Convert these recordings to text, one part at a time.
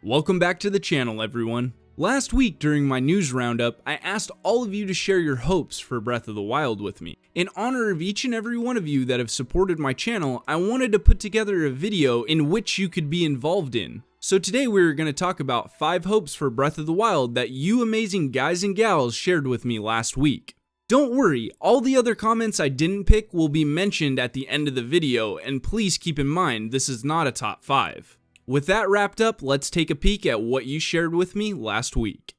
Welcome back to the channel, everyone. Last week during my news roundup, I asked all of you to share your hopes for Breath of the Wild with me. In honor of each and every one of you that have supported my channel, I wanted to put together a video in which you could be involved in. So today we're going to talk about 5 hopes for Breath of the Wild that you amazing guys and gals shared with me last week. Don't worry, all the other comments I didn't pick will be mentioned at the end of the video, and please keep in mind this is not a top 5. With that wrapped up, let's take a peek at what you shared with me last week.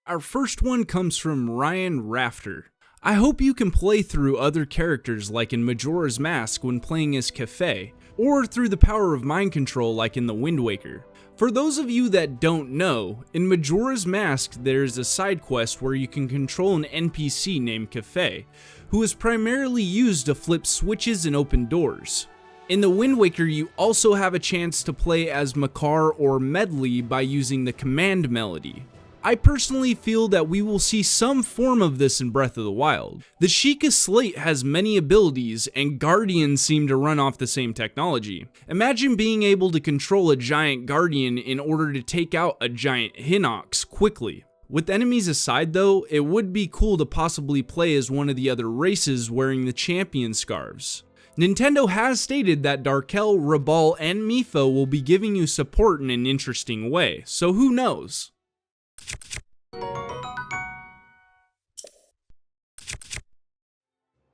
Our first one comes from Ryan Rafter. I hope you can play through other characters like in Majora's Mask when playing as Kefei, or through the power of mind control like in the Wind Waker. For those of you that don't know, in Majora's Mask there's a side quest where you can control an NPC named Kefei, who is primarily used to flip switches and open doors. In the Wind Waker you also have a chance to play as Makar or Medley by using the command melody. I personally feel that we will see some form of this in Breath of the Wild. The Sheikah Slate has many abilities, and Guardians seem to run off the same technology. Imagine being able to control a giant Guardian in order to take out a giant Hinox quickly. With enemies aside though, it would be cool to possibly play as one of the other races wearing the champion scarves. Nintendo has stated that Darkel, Rabal, and Mipha will be giving you support in an interesting way, so who knows?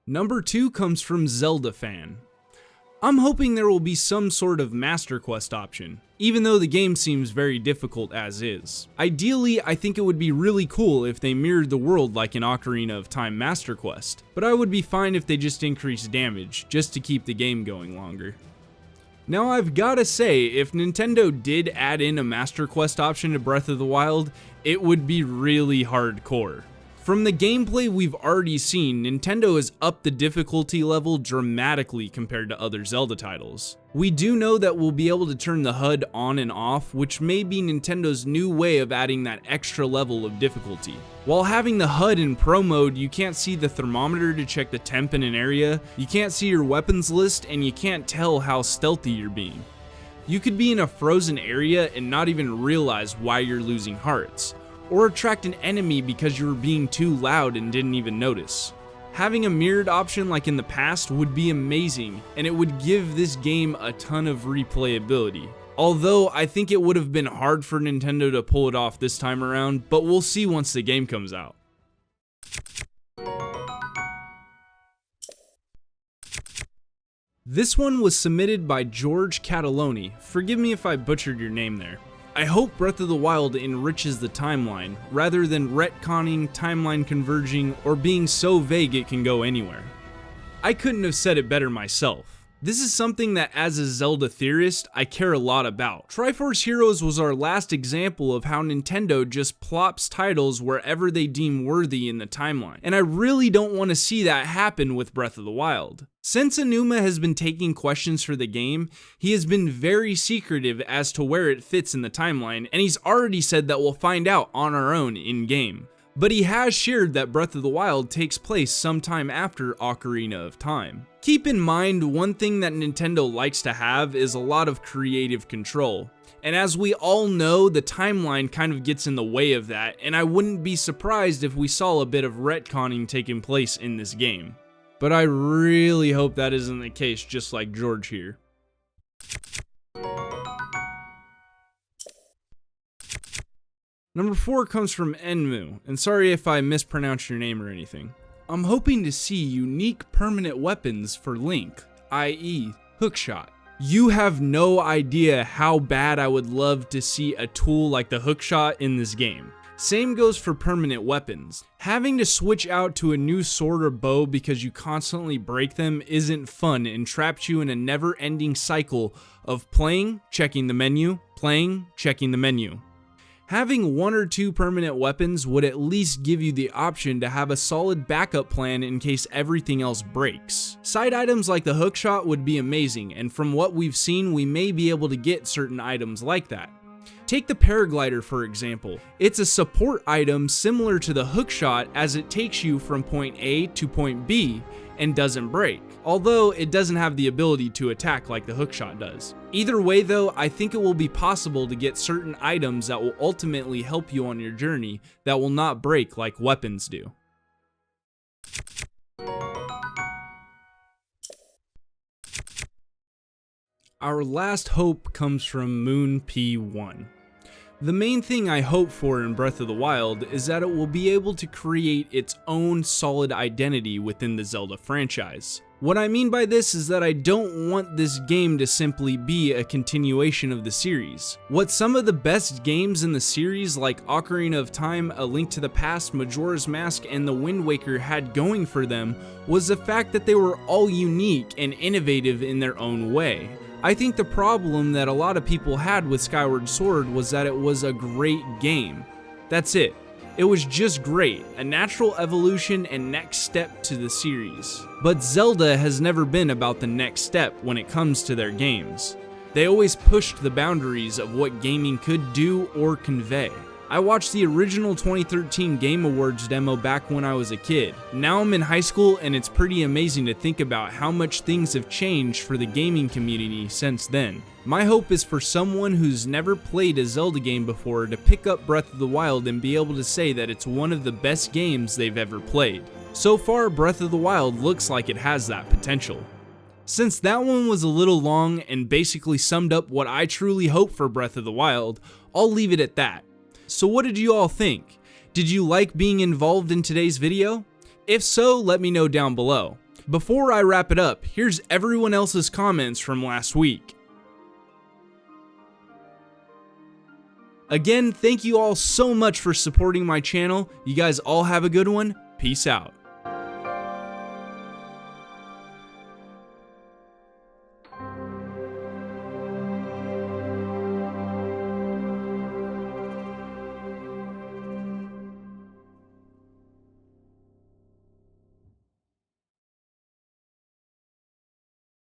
Number 2 comes from Zelda Fan. I'm hoping there will be some sort of Master Quest option, even though the game seems very difficult as is. Ideally, I think it would be really cool if they mirrored the world like an Ocarina of Time Master Quest, but I would be fine if they just increased damage, just to keep the game going longer. Now I've gotta say, if Nintendo did add in a Master Quest option to Breath of the Wild, it would be really hardcore. From the gameplay we've already seen, Nintendo has upped the difficulty level dramatically compared to other Zelda titles. We do know that we'll be able to turn the HUD on and off, which may be Nintendo's new way of adding that extra level of difficulty. While having the HUD in Pro mode, you can't see the thermometer to check the temp in an area, you can't see your weapons list, and you can't tell how stealthy you're being. You could be in a frozen area and not even realize why you're losing hearts, or attract an enemy because you were being too loud and didn't even notice. Having a mirrored option like in the past would be amazing, and it would give this game a ton of replayability. Although I think it would have been hard for Nintendo to pull it off this time around, but we'll see once the game comes out. This one was submitted by George Cataloni. Forgive me if I butchered your name there. I hope Breath of the Wild enriches the timeline, rather than retconning, timeline converging, or being so vague it can go anywhere. I couldn't have said it better myself. This is something that as a Zelda theorist, I care a lot about. Triforce Heroes was our last example of how Nintendo just plops titles wherever they deem worthy in the timeline, and I really don't want to see that happen with Breath of the Wild. Since Aonuma has been taking questions for the game, he has been very secretive as to where it fits in the timeline, and he's already said that we'll find out on our own in-game. But he has shared that Breath of the Wild takes place sometime after Ocarina of Time. Keep in mind, one thing that Nintendo likes to have is a lot of creative control. And as we all know, the timeline kind of gets in the way of that, and I wouldn't be surprised if we saw a bit of retconning taking place in this game. But I really hope that isn't the case, just like George here. Number 4 comes from Enmu, and sorry if I mispronounced your name or anything. I'm hoping to see unique permanent weapons for Link, i.e. hookshot. You have no idea how bad I would love to see a tool like the hookshot in this game. Same goes for permanent weapons. Having to switch out to a new sword or bow because you constantly break them isn't fun and traps you in a never-ending cycle of playing, checking the menu, playing, checking the menu. Having 1 or 2 permanent weapons would at least give you the option to have a solid backup plan in case everything else breaks. Side items like the hookshot would be amazing, and from what we've seen, we may be able to get certain items like that. Take the paraglider for example. It's a support item similar to the hookshot as it takes you from point A to point B and doesn't break, although it doesn't have the ability to attack like the hookshot does. Either way though, I think it will be possible to get certain items that will ultimately help you on your journey that will not break like weapons do. Our last hope comes from Moon P1. The main thing I hope for in Breath of the Wild is that it will be able to create its own solid identity within the Zelda franchise. What I mean by this is that I don't want this game to simply be a continuation of the series. What some of the best games in the series like Ocarina of Time, A Link to the Past, Majora's Mask, and The Wind Waker had going for them was the fact that they were all unique and innovative in their own way. I think the problem that a lot of people had with Skyward Sword was that it was a great game. That's it. It was just great, a natural evolution and next step to the series. But Zelda has never been about the next step when it comes to their games. They always pushed the boundaries of what gaming could do or convey. I watched the original 2013 Game Awards demo back when I was a kid. Now I'm in high school and it's pretty amazing to think about how much things have changed for the gaming community since then. My hope is for someone who's never played a Zelda game before to pick up Breath of the Wild and be able to say that it's one of the best games they've ever played. So far, Breath of the Wild looks like it has that potential. Since that one was a little long and basically summed up what I truly hope for Breath of the Wild, I'll leave it at that. So what did you all think? Did you like being involved in today's video? If so, let me know down below. Before I wrap it up, here's everyone else's comments from last week. Again, thank you all so much for supporting my channel. You guys all have a good one. Peace out.